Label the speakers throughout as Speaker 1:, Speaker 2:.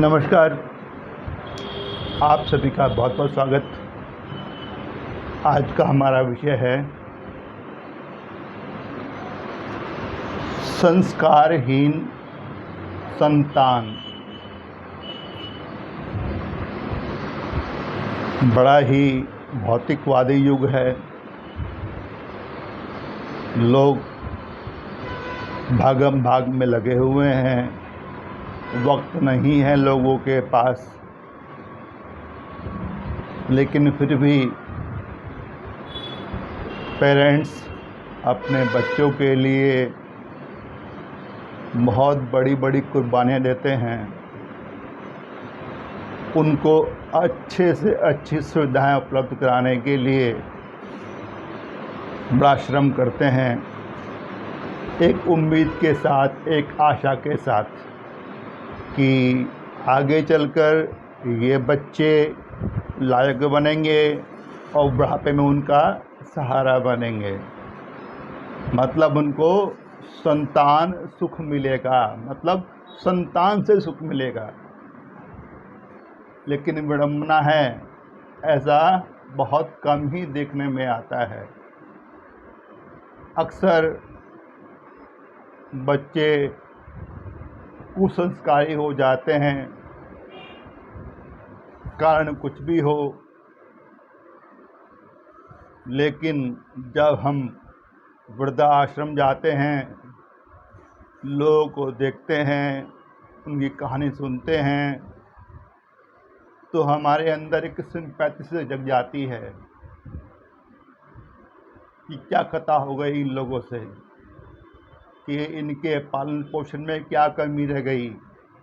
Speaker 1: नमस्कार। आप सभी का बहुत बहुत स्वागत। आज का हमारा विषय है संस्कारहीन संतान। बड़ा ही भौतिकवादी युग है। लोग भागम भाग में लगे हुए हैं, वक्त नहीं है लोगों के पास, लेकिन फिर भी पेरेंट्स अपने बच्चों के लिए बहुत बड़ी बड़ी कुर्बानियाँ देते हैं। उनको अच्छे से अच्छी सुविधाएं उपलब्ध कराने के लिए बड़ा श्रम करते हैं, एक उम्मीद के साथ, एक आशा के साथ कि आगे चलकर ये बच्चे लायक बनेंगे और बुढ़ापे में उनका सहारा बनेंगे। मतलब उनको संतान सुख मिलेगा, मतलब संतान से सुख मिलेगा। लेकिन विडंबना है, ऐसा बहुत कम ही देखने में आता है। अक्सर बच्चे कुसंस्कारी हो जाते हैं, कारण कुछ भी हो, लेकिन जब हम वृद्धाश्रम जाते हैं, लोगों को देखते हैं, उनकी कहानी सुनते हैं, तो हमारे अंदर एक सिंपैथी से जग जाती है कि क्या खता हो गई इन लोगों से, कि इनके पालन पोषण में क्या कमी रह गई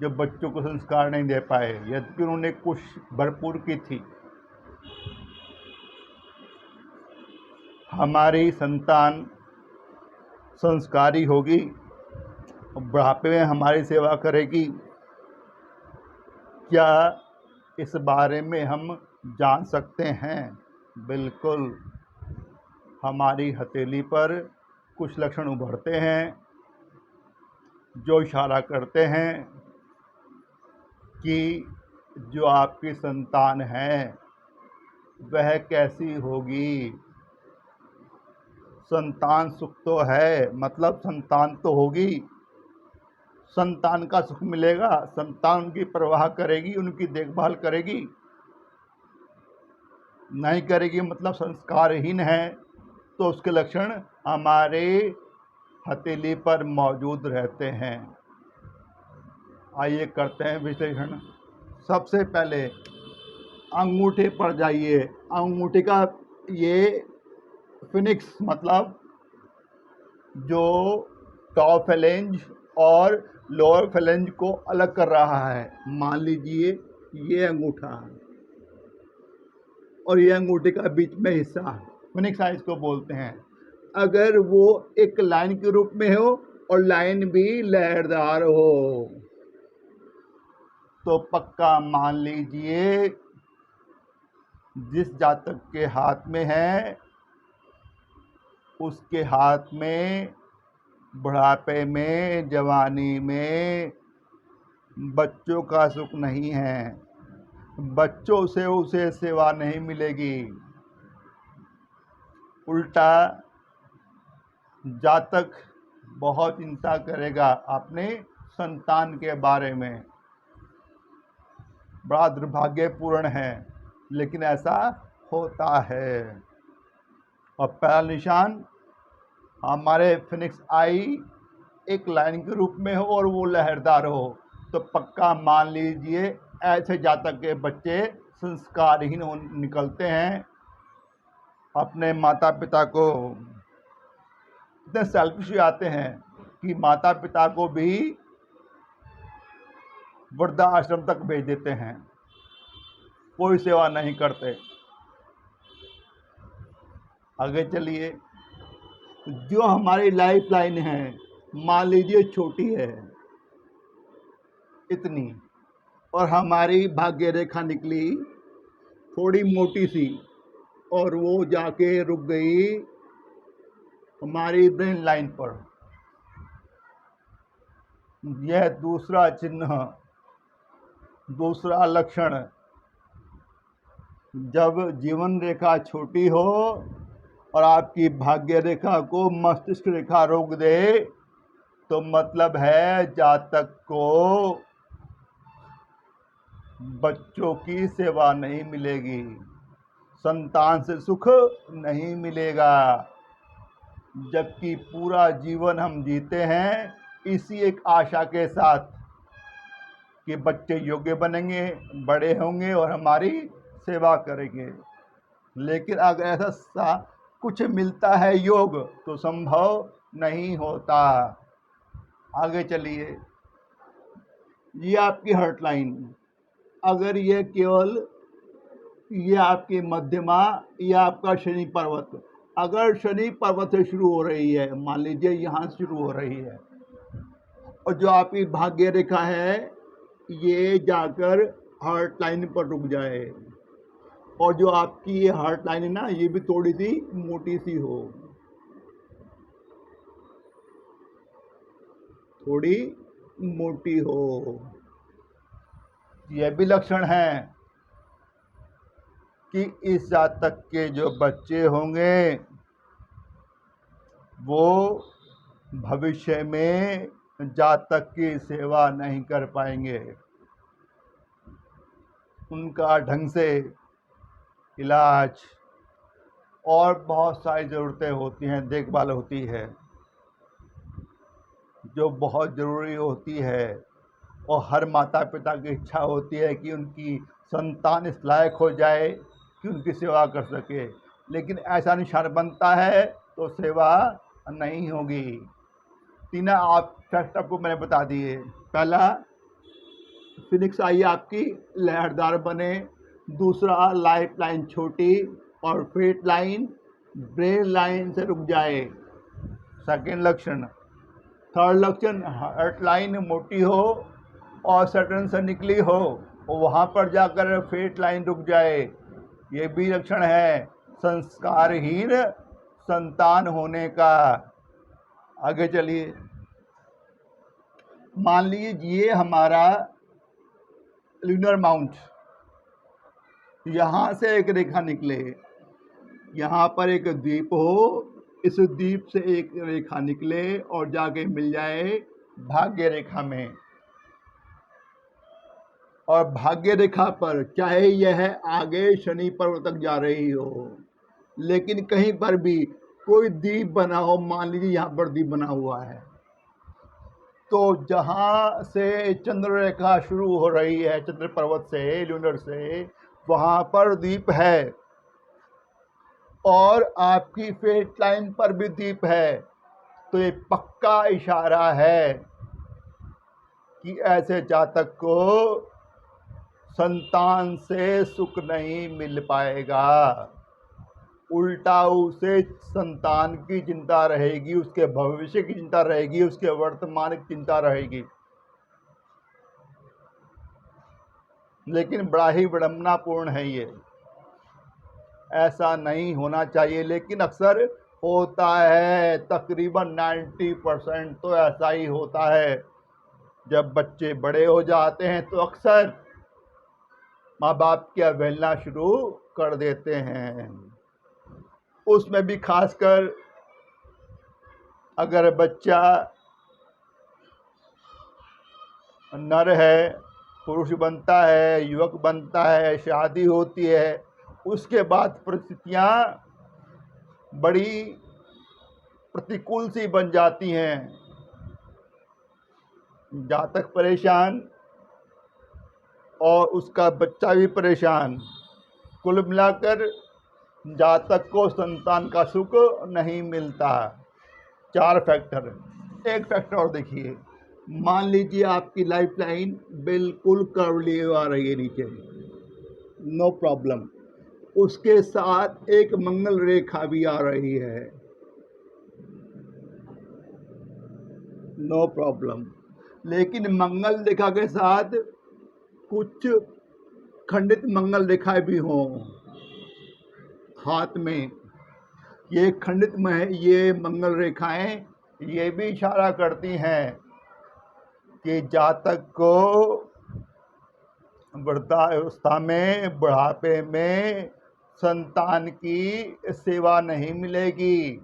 Speaker 1: जो बच्चों को संस्कार नहीं दे पाए, यद्यपि उन्होंने कुछ भरपूर की थी। हमारी संतान संस्कारी होगी, बुढ़ापे में हमारी सेवा करेगी, क्या इस बारे में हम जान सकते हैं? बिल्कुल। हमारी हथेली पर कुछ लक्षण उभरते हैं जो इशारा करते हैं कि जो आपकी संतान है वह कैसी होगी। संतान सुख तो है, मतलब संतान तो होगी, संतान का सुख मिलेगा, संतान उनकी परवाह करेगी, उनकी देखभाल करेगी। नहीं करेगी मतलब संस्कारहीन है, तो उसके लक्षण हमारे हथेली पर मौजूद रहते हैं। आइए करते हैं विश्लेषण। सबसे पहले अंगूठे पर जाइए। अंगूठे का ये फिनिक्स, मतलब जो टॉप फेलेंज और लोअर फेलेंज को अलग कर रहा है। मान लीजिए ये अंगूठा और ये अंगूठे का बीच में हिस्सा, फिनिक्स साइज को बोलते हैं। अगर वो एक लाइन के रूप में हो और लाइन भी लहरदार हो, तो पक्का मान लीजिए जिस जातक के हाथ में है उसके हाथ में बुढ़ापे में, जवानी में बच्चों का सुख नहीं है, बच्चों से उसे सेवा नहीं मिलेगी। उल्टा जातक बहुत चिंता करेगा अपने संतान के बारे में। बड़ा दुर्भाग्यपूर्ण है, लेकिन ऐसा होता है। और पहला निशान हमारे फिनिक्स आई एक लाइन के रूप में हो और वो लहरदार हो, तो पक्का मान लीजिए ऐसे जातक के बच्चे संस्कारहीन निकलते हैं। अपने माता पिता को इतने सेल्फिश आते हैं कि माता पिता को भी वृद्धाश्रम तक भेज देते हैं, कोई सेवा नहीं करते। आगे चलिए, जो हमारी लाइफ लाइन है, मान लीजिए छोटी है इतनी, और हमारी भाग्य रेखा निकली थोड़ी मोटी सी, और वो जाके रुक गई हमारी ब्रेन लाइन पर। यह दूसरा चिन्ह दूसरा लक्षण, जब जीवन रेखा छोटी हो और आपकी भाग्य रेखा को मस्तिष्क रेखा रोक दे तो मतलब है जातक को बच्चों की सेवा नहीं मिलेगी, संतान से सुख नहीं मिलेगा। जबकि पूरा जीवन हम जीते हैं इसी एक आशा के साथ कि बच्चे योग्य बनेंगे, बड़े होंगे और हमारी सेवा करेंगे। लेकिन अगर ऐसा कुछ मिलता है योग तो संभव नहीं होता। आगे चलिए, ये आपकी हर्टलाइन, अगर ये केवल ये आपकी मध्यमा या आपका शनि पर्वत, अगर शनि पर्वत से शुरू हो रही है, मान लीजिए यहाँ से शुरू हो रही है और जो आपकी भाग्य रेखा है ये जाकर हार्ट लाइन पर रुक जाए और जो आपकी ये हार्ट लाइन है ना ये भी थोड़ी सी मोटी सी हो, थोड़ी मोटी हो, यह भी लक्षण है कि इस जातक के जो बच्चे होंगे वो भविष्य में जातक की सेवा नहीं कर पाएंगे, उनका ढंग से इलाज और बहुत सारी ज़रूरतें होती हैं, देखभाल होती है जो बहुत ज़रूरी होती है और हर माता पिता की इच्छा होती है कि उनकी संतान इस लायक हो जाए कि उनकी सेवा कर सके, लेकिन ऐसा निशान बनता है तो सेवा नहीं होगी। तीन आप फैक्टर को मैंने बता दिए। पहला, फिनिक्स आई आपकी लहरदार बने। दूसरा, लाइफ लाइन छोटी और फेट लाइन ब्रेन लाइन से रुक जाए, सेकेंड लक्षण। थर्ड लक्षण, हार्ट लाइन मोटी हो और सटन से निकली हो और वहाँ पर जाकर फेट लाइन रुक जाए, ये भी लक्षण है संस्कारहीन संतान होने का। आगे चलिए, मान लीजिए ये हमारा लूनर माउंट, यहाँ से एक रेखा निकले, यहाँ पर एक द्वीप हो, इस द्वीप से एक रेखा निकले और जाके मिल जाए भाग्य रेखा में, और भाग्य रेखा पर चाहे यह आगे शनि पर्वत तक जा रही हो, लेकिन कहीं पर भी कोई द्वीप बना हो, मान लीजिए यहाँ पर द्वीप बना हुआ है, तो जहाँ से चंद्र रेखा शुरू हो रही है चंद्र पर्वत से, लूनर से, वहाँ पर द्वीप है और आपकी फेट लाइन पर भी द्वीप है, तो ये पक्का इशारा है कि ऐसे जातक को संतान से सुख नहीं मिल पाएगा, उल्टा उसे संतान की चिंता रहेगी, उसके भविष्य की चिंता रहेगी, उसके वर्तमान की चिंता रहेगी। लेकिन बड़ा ही विडंबनापूर्ण है ये, ऐसा नहीं होना चाहिए, लेकिन अक्सर होता है। तकरीबन 90% तो ऐसा ही होता है। जब बच्चे बड़े हो जाते हैं तो अक्सर माँ बाप की अवहेलना शुरू कर देते हैं, उसमें भी खासकर अगर बच्चा नर है, पुरुष बनता है, युवक बनता है, शादी होती है, उसके बाद परिस्थितियाँ बड़ी प्रतिकूल सी बन जाती हैं, जातक परेशान और उसका बच्चा भी परेशान, कुल मिलाकर जातक को संतान का सुख नहीं मिलता। 4 फैक्टर। एक फैक्टर और देखिए, मान लीजिए आपकी लाइफ लाइन बिल्कुल कर्व लिए आ रही है नीचे, नो प्रॉब्लम, उसके साथ एक मंगल रेखा भी आ रही है, नो प्रॉब्लम, लेकिन मंगल रेखा के साथ कुछ खंडित मंगल रेखाएं भी हों हाथ में, ये खंडित में ये मंगल रेखाएं ये भी इशारा करती हैं कि जातक को वृद्धावस्था में, बुढ़ापे में संतान की सेवा नहीं मिलेगी।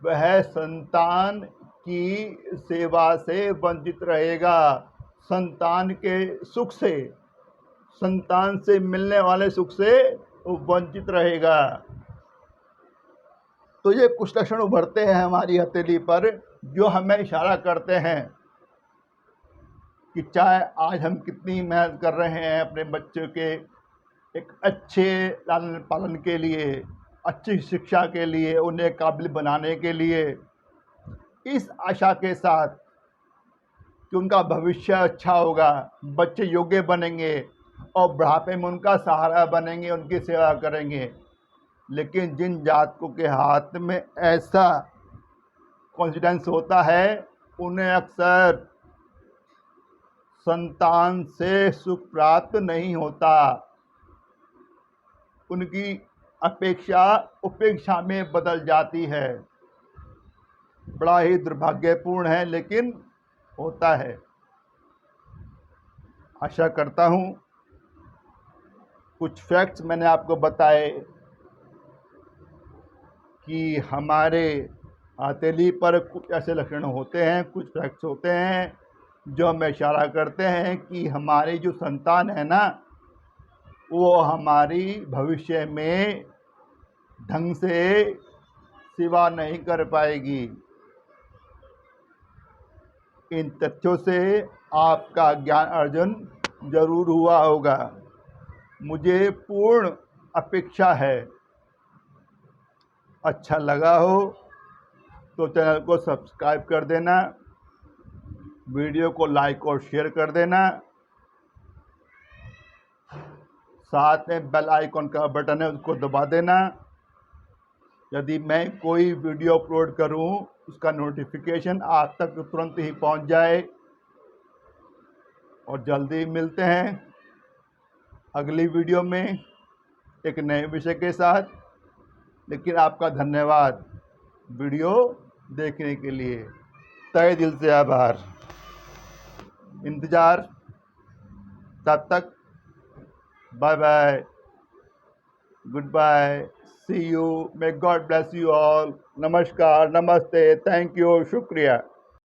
Speaker 1: वह संतान की सेवा से वंचित रहेगा, संतान के सुख से, संतान से मिलने वाले सुख से वंचित रहेगा। तो ये कुछ लक्षण उभरते हैं हमारी हथेली पर जो हमें इशारा करते हैं कि चाहे आज हम कितनी मेहनत कर रहे हैं अपने बच्चों के एक अच्छे लालन पालन के लिए, अच्छी शिक्षा के लिए, उन्हें काबिल बनाने के लिए, इस आशा के साथ कि उनका भविष्य अच्छा होगा, बच्चे योग्य बनेंगे और बुढ़ापे में उनका सहारा बनेंगे, उनकी सेवा करेंगे। लेकिन जिन जातकों के हाथ में ऐसा कॉन्फिडेंस होता है, उन्हें अक्सर संतान से सुख प्राप्त नहीं होता। उनकी अपेक्षा उपेक्षा में बदल जाती है। बड़ा ही दुर्भाग्यपूर्ण है, लेकिन होता है। आशा करता हूँ कुछ फैक्ट्स मैंने आपको बताए कि हमारे हथेली पर कुछ ऐसे लक्षण होते हैं, कुछ फैक्ट्स होते हैं जो हमें इशारा करते हैं कि हमारी जो संतान है ना, वो हमारी भविष्य में ढंग से सेवा नहीं कर पाएगी। इन तथ्यों से आपका ज्ञान अर्जन जरूर हुआ होगा। मुझे पूर्ण अपेक्षा है अच्छा लगा हो तो चैनल को सब्सक्राइब कर देना, वीडियो को लाइक और शेयर कर देना, साथ में बेल आइकॉन का बटन है उसको दबा देना। यदि मैं कोई वीडियो अपलोड करूं उसका नोटिफिकेशन आप तक तुरंत ही पहुंच जाए। और जल्दी मिलते हैं अगली वीडियो में एक नए विषय के साथ। लेकिन आपका धन्यवाद वीडियो देखने के लिए, तहे दिल से आभार। इंतज़ार, तब तक bye bye, goodbye, see you, may God bless you all. नमस्कार, नमस्ते, थैंक यू, शुक्रिया।